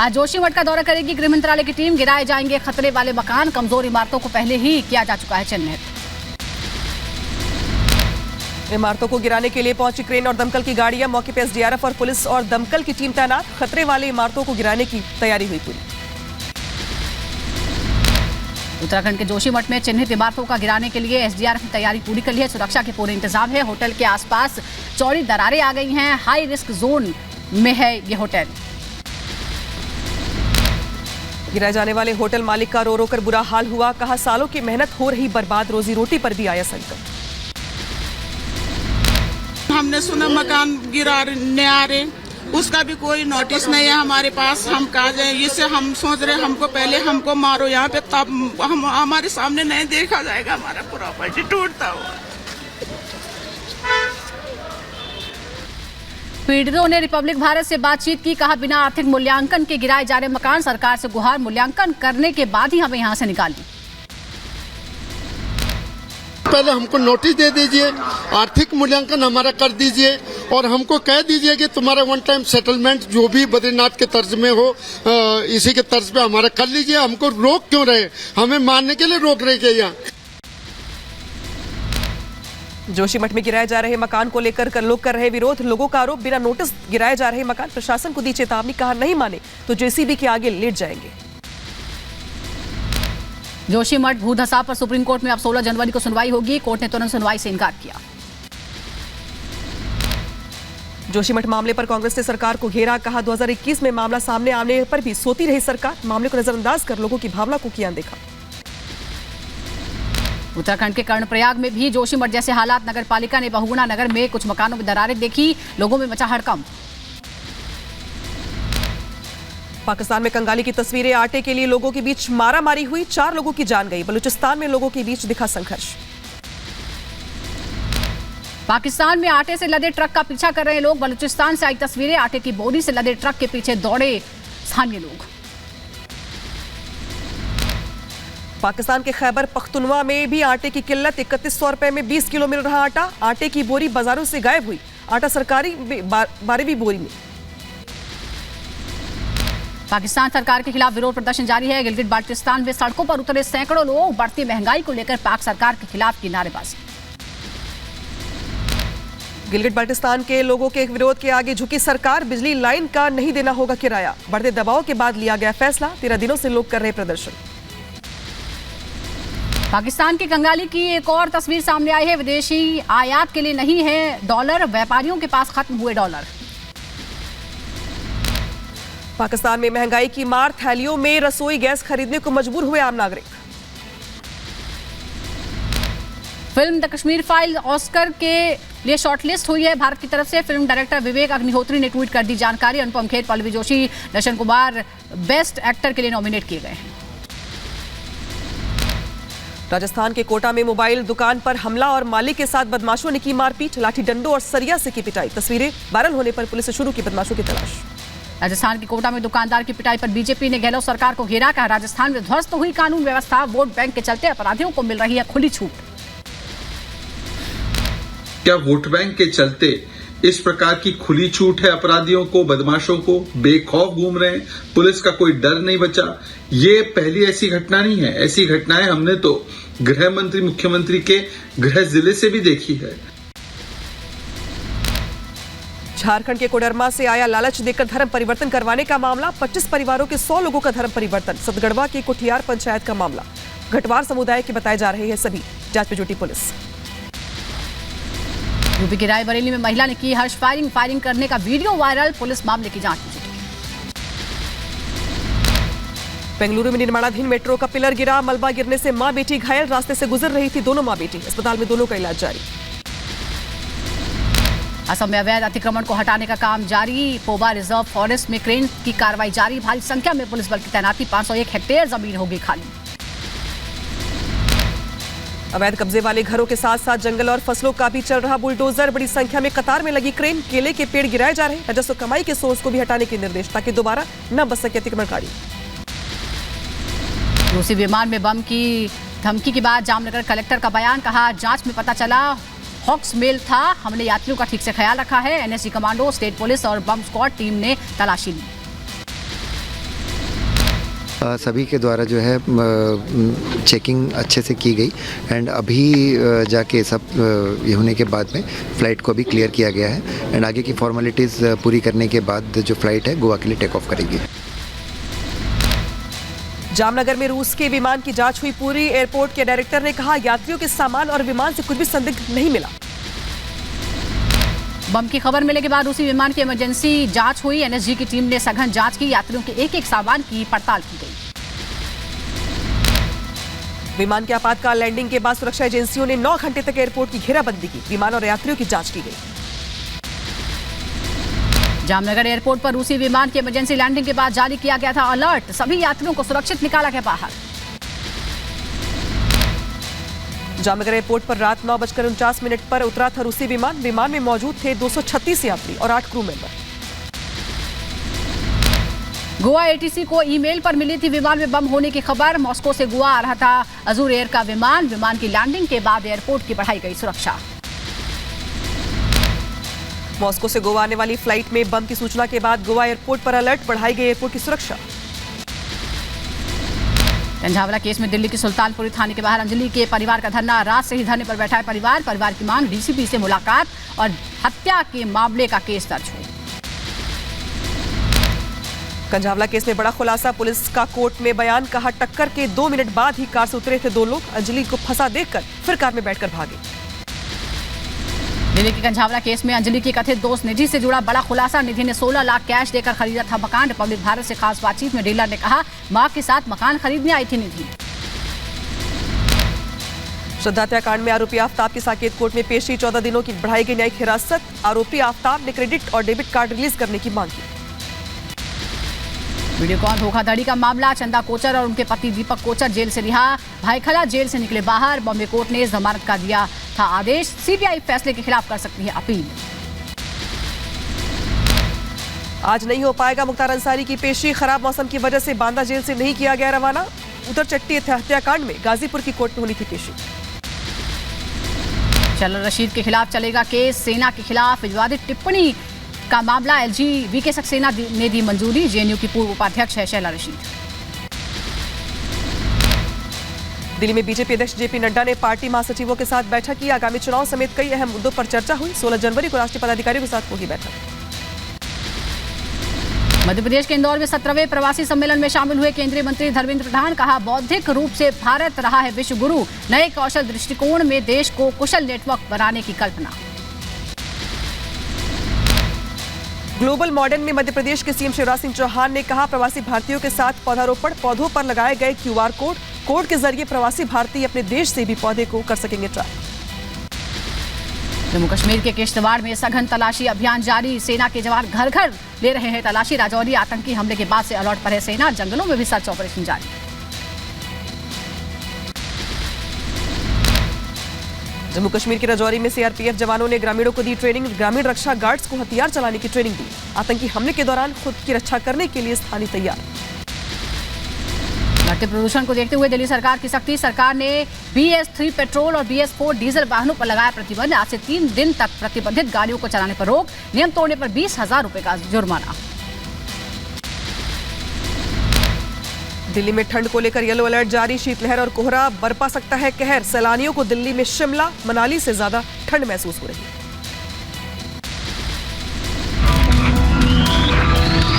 आज जोशीमठ का दौरा करेगी गृह मंत्रालय की टीम। गिराए जाएंगे खतरे वाले मकान, कमजोर इमारतों को पहले ही किया जा चुका है चिन्हित। इमारतों को गिराने के लिए पहुंची क्रेन और दमकल की गाड़ियां। मौके पर एसडीआरएफ और पुलिस और दमकल की टीम तैनात। खतरे वाले इमारतों को गिराने की तैयारी हुई पूरी। उत्तराखंड के जोशीमठ में चिन्हित इमारतों का गिराने के लिए एसडीआरएफ ने तैयारी पूरी कर ली है। सुरक्षा के पूरे इंतजाम है। होटल के आसपास चौड़ी दरारें आ गई हैं। हाई रिस्क जोन में है ये होटल। गिराए जाने वाले होटल मालिक का रो रो कर बुरा हाल हुआ। कहा सालों की मेहनत हो रही बर्बाद, रोजी रोटी पर भी आया संकट। हमने सुना मकान गिराने आ रहे, उसका भी कोई नोटिस नहीं है हमारे पास। हम कहा जाए, इससे हम सोच रहे हमको पहले हमको मारो यहाँ पे, तब हम हमारे सामने नहीं देखा जाएगा हमारा प्रॉपर्टी टूटता हुआ। पीड़ितों ने रिपब्लिक भारत से बातचीत की। कहा बिना आर्थिक मूल्यांकन के गिराए जा रहे मकान, सरकार से गुहार, मूल्यांकन करने के बाद ही हमें यहाँ से निकालिए। पहले हमको नोटिस दे दीजिए, आर्थिक मूल्यांकन हमारा कर दीजिए और हमको कह दीजिए कि तुम्हारा वन टाइम सेटलमेंट जो भी बद्रीनाथ के तर्ज में हो, इसी के तर्ज पे हमारा कर लीजिए। हमको रोक क्यों रहे? हमें मारने के लिए रोक रहे क्या यहाँ? जोशीमठ में गिराए जा रहे मकान को लेकर लोग कर रहे विरोध। लोगों का आरोप, बिना नोटिस गिराए जा रहे मकान। प्रशासन को दी चेतावनी, कहा नहीं माने तो जेसीबी के आगे लेट जाएंगे। जोशीमठ भूधसा पर सुप्रीम कोर्ट में अब 16 जनवरी को सुनवाई होगी। कोर्ट ने तुरंत सुनवाई से इनकार किया। जोशीमठ मामले पर कांग्रेस ने सरकार को घेरा। कहा 2021 में मामला सामने आने पर भी सोती रही सरकार। मामले को नजरअंदाज कर लोगों की भावना को किया अनदेखा। उत्तराखंड के कर्णप्रयाग में भी जोशीमठ जैसे हालात। नगर पालिका ने बहुगुणा नगर में कुछ मकानों में दरारें देखी। लोगों में मचा हड़कंप। पाकिस्तान में कंगाली की तस्वीरें। आटे के लिए लोगों के बीच मारामारी हुई, 4 लोगों की जान गई। बलूचिस्तान में लोगों के बीच दिखा संघर्ष। पाकिस्तान में आटे से लदे ट्रक का पीछा कर रहे लोग। बलूचिस्तान से आई तस्वीरें। आटे की बोरी से लदे ट्रक के पीछे दौड़े स्थानीय लोग। पाकिस्तान के खैबर पख्तूनवा में भी आटे की किल्लत। 3100 रुपए में 20 किलो मिल रहा आटा। आटे की बोरी बाजारों से गायब हुई। आटा सरकारी 12वीं बोरी में। पाकिस्तान सरकार के खिलाफ विरोध प्रदर्शन जारी है। गिलगित बाल्टिस्तान में सड़कों पर उतरे सैकड़ों लोग। बढ़ती महंगाई को लेकर पाक सरकार के खिलाफ की नारेबाजी। गिलगित बाल्टिस्तान के लोगों के विरोध के आगे झुकी सरकार। बिजली लाइन का नहीं देना होगा किराया। बढ़ते दबाव के बाद लिया गया फैसला। 13 दिनों से लोग कर रहे प्रदर्शन। पाकिस्तान की कंगाली की एक और तस्वीर सामने आई है। विदेशी आयात के लिए नहीं है डॉलर, व्यापारियों के पास खत्म हुए डॉलर। पाकिस्तान में महंगाई की मार। थैलियों में रसोई गैस खरीदने को मजबूर हुए आम नागरिक। Film the Kashmir file Oscar के लिए शॉर्टलिस्ट हुई है भारत की तरफ से। फिल्म डायरेक्टर विवेक अग्निहोत्री ने ट्वीट कर दी जानकारी। अनुपम खेर, पल्लवी जोशी, दर्शन कुमार बेस्ट एक्टर के लिए नॉमिनेट किए गए हैं। राजस्थान के कोटा में मोबाइल दुकान पर हमला और मालिक के साथ बदमाशों ने की मारपीट। लाठी डंडों और सरिया से की पिटाई। तस्वीरें वायरल होने पर पुलिस ने शुरू की बदमाशों की तलाश। राजस्थान के कोटा में दुकानदार की पिटाई पर बीजेपी ने गहलोत सरकार को घेरा। कहा राजस्थान में ध्वस्त हुई कानून व्यवस्था। वोट बैंक के चलते अपराधियों को मिल रही है खुली छूट। क्या वोट बैंक के चलते इस प्रकार की खुली छूट है? अपराधियों को, बदमाशों को बेखौफ घूम रहे हैं, पुलिस का कोई डर नहीं बचा। ये पहली ऐसी घटना नहीं है। ऐसी घटनाएं हमने तो गृह मंत्री, मुख्यमंत्री के गृह जिले से भी देखी है। झारखंड के कोडरमा से आया लालच देकर धर्म परिवर्तन करवाने का मामला। 25 परिवारों के 100 लोगों का धर्म परिवर्तन। सतगढ़वा की कुठियार पंचायत का मामला। घटवार समुदाय के बताए जा रहे हैं सभी। जांच में जुटी पुलिस। यूपी के रायबरेली में महिला ने की हर्ष फायरिंग करने का वीडियो वायरल। पुलिस मामले की जांच में जुटी। बेंगलुरु में निर्माणाधीन मेट्रो का पिलर गिरा। मलबा गिरने से मां बेटी घायल। रास्ते से गुजर रही थी दोनों मां बेटी। अस्पताल में दोनों का इलाज जारी। असम में अवैध अतिक्रमण को हटाने का काम जारी। पोबा रिजर्व फॉरेस्ट में क्रेन की कार्रवाई जारी। भारी संख्या में पुलिस बल की तैनाती। 501 हेक्टेयर जमीन होगी खाली। अवैध कब्जे वाले घरों के साथ साथ जंगल और फसलों का भी चल रहा बुलडोजर। बड़ी संख्या में कतार में लगी क्रेन। केले के पेड़ गिराए जा रहे। राजस्व कमाई के सोर्स को भी हटाने के निर्देश ताकि दोबारा न बच सके अतिक्रमणकारी। रूसी विमान में बम की धमकी के बाद जामनगर कलेक्टर का बयान। कहा जांच में पता चला हॉक्स मेल था। हमने यात्रियों का ठीक से ख्याल रखा है। एनएसजी कमांडो, स्टेट पुलिस और बम स्क्वाड टीम ने तलाशी ली। सभी के द्वारा जो है चेकिंग अच्छे से की गई एंड अभी जाके सब ये होने के बाद में फ़्लाइट को अभी क्लियर किया गया है एंड आगे की फॉर्मेलिटीज़ पूरी करने के बाद जो फ़्लाइट है गोवा के लिए टेक ऑफ करेगी। जामनगर में रूस के विमान की जांच हुई पूरी। एयरपोर्ट के डायरेक्टर ने कहा यात्रियों के सामान और विमान से कुछ भी संदिग्ध नहीं मिला। बम की खबर मिलने के बाद रूसी विमान की इमरजेंसी जांच हुई। एनएसजी की टीम ने सघन जांच की। यात्रियों के एक एक सामान की पड़ताल की गई। विमान के आपातकाल लैंडिंग के बाद सुरक्षा एजेंसियों ने 9 घंटे तक एयरपोर्ट की घेराबंदी की। विमान और यात्रियों की जांच की गई। जामनगर एयरपोर्ट पर रूसी विमान की इमरजेंसी लैंडिंग के बाद जारी किया गया था अलर्ट। सभी यात्रियों को सुरक्षित निकाला गया बाहर। जामनगर एयरपोर्ट पर रात 9:49 पर उतरा था रूसी विमान। विमान में मौजूद थे 236 यात्री और 8 क्रू मेंबर। गोवा एटीसी को ईमेल पर मिली थी विमान में बम होने की खबर। मॉस्को से गोवा आ रहा था अजूर एयर का विमान। विमान की लैंडिंग के बाद एयरपोर्ट की बढ़ाई गई सुरक्षा। मॉस्को से गोवा आने वाली फ्लाइट में बम की सूचना के बाद गोवा एयरपोर्ट पर अलर्ट, बढ़ाई गई एयरपोर्ट की सुरक्षा। कंझावला केस में दिल्ली की सुल्तानपुरी थाने के बाहर अंजलि के परिवार का धरना। रात से ही धरने पर बैठा है परिवार की मांग डीसीपी से मुलाकात और हत्या के मामले का केस दर्ज हो। कंझावला केस में बड़ा खुलासा। पुलिस का कोर्ट में बयान। कहा टक्कर के 2 मिनट बाद ही कार से उतरे थे 2 लोग। अंजलि को फंसा देखकर फिर कार में बैठकर भागे। दिल्ली के कंझावला केस में अंजलि की कथित दोस्त निधि से जुड़ा बड़ा खुलासा। निधि ने 16 लाख कैश देकर खरीदा था मकान। रिपब्लिक भारत से खास बातचीत में डीलर ने कहा मां के साथ मकान खरीदने आई थी निधि। श्रद्धा हत्याकांड में आरोपी आफ्ताब की साकेत कोर्ट में पेशी। 14 दिनों की बढ़ाई गई न्यायिक हिरासत। आरोपी आफ्ताब ने क्रेडिट और डेबिट कार्ड रिलीज करने की मांग की। वीडियोकॉन धोखाधड़ी का मामला। चंदा कोचर और उनके पति दीपक कोचर जेल से रिहा। भाईखला जेल से निकले बाहर। बॉम्बे कोर्ट ने जमानत का दिया था आदेश। सीबीआई फैसले के खिलाफ कर सकती है अपील। आज नहीं हो पाएगा मुख्तार अंसारी की पेशी। खराब मौसम की वजह से बांदा जेल से नहीं किया गया रवाना। उधर चट्टी हत्याकांड में गाजीपुर की कोर्ट में होनी थी पेशी। शैला रशीद के खिलाफ चलेगा केस। सेना के खिलाफ विवादित टिप्पणी का मामला। एलजी वीके सक्सेना ने दी मंजूरी। जेएनयू की पूर्व उपाध्यक्ष है शैला रशीद। दिल्ली में बीजेपी अध्यक्ष जेपी नड्डा ने पार्टी महासचिवों के साथ बैठक की। आगामी चुनाव समेत कई अहम मुद्दों पर चर्चा हुई। 16 जनवरी को राष्ट्रीय पदाधिकारियों के साथ होगी बैठक। मध्य प्रदेश के इंदौर में 17वें प्रवासी सम्मेलन में शामिल हुए केंद्रीय मंत्री धर्मेंद्र प्रधान। कहा बौद्धिक रूप से भारत रहा है विश्व गुरु। नए कौशल दृष्टिकोण में देश को कुशल नेटवर्क बनाने की कल्पना। ग्लोबल मॉडर्न में मध्य प्रदेश के सीएम शिवराज सिंह चौहान ने कहा प्रवासी भारतीयों के साथ पौधारोपण। पौधों पर लगाए गए QR कोड के जरिए प्रवासी भारतीय अपने देश से भी पौधे को कर सकेंगे ट्रैक। जम्मू कश्मीर के किश्तवाड़ में सघन तलाशी अभियान जारी। सेना के जवान घर घर ले रहे हैं तलाशी। राजौरी आतंकी हमले के बाद से अलर्ट पर है सेना। जंगलों में भी सर्च ऑपरेशन जारी। जम्मू कश्मीर के राजौरी में सीआरपीएफ जवानों ने ग्रामीणों को दी ट्रेनिंग। ग्रामीण रक्षा गार्ड्स को हथियार चलाने की ट्रेनिंग दी। आतंकी हमले के दौरान खुद की रक्षा करने के लिए स्थानीय तैयार। बढ़ते प्रदूषण को देखते हुए दिल्ली सरकार की सख्ती। सरकार ने BS3 पेट्रोल और BS4 डीजल वाहनों पर लगाया प्रतिबंध। आज से 3 दिन तक प्रतिबंधित गाड़ियों को चलाने पर रोक। नियम तोड़ने पर 20,000 रुपए का जुर्माना। दिल्ली में ठंड को लेकर येलो अलर्ट जारी। शीतलहर और कोहरा बरपा सकता है कहर। सैलानियों को दिल्ली में शिमला मनाली से ज्यादा ठंड महसूस हो रही है।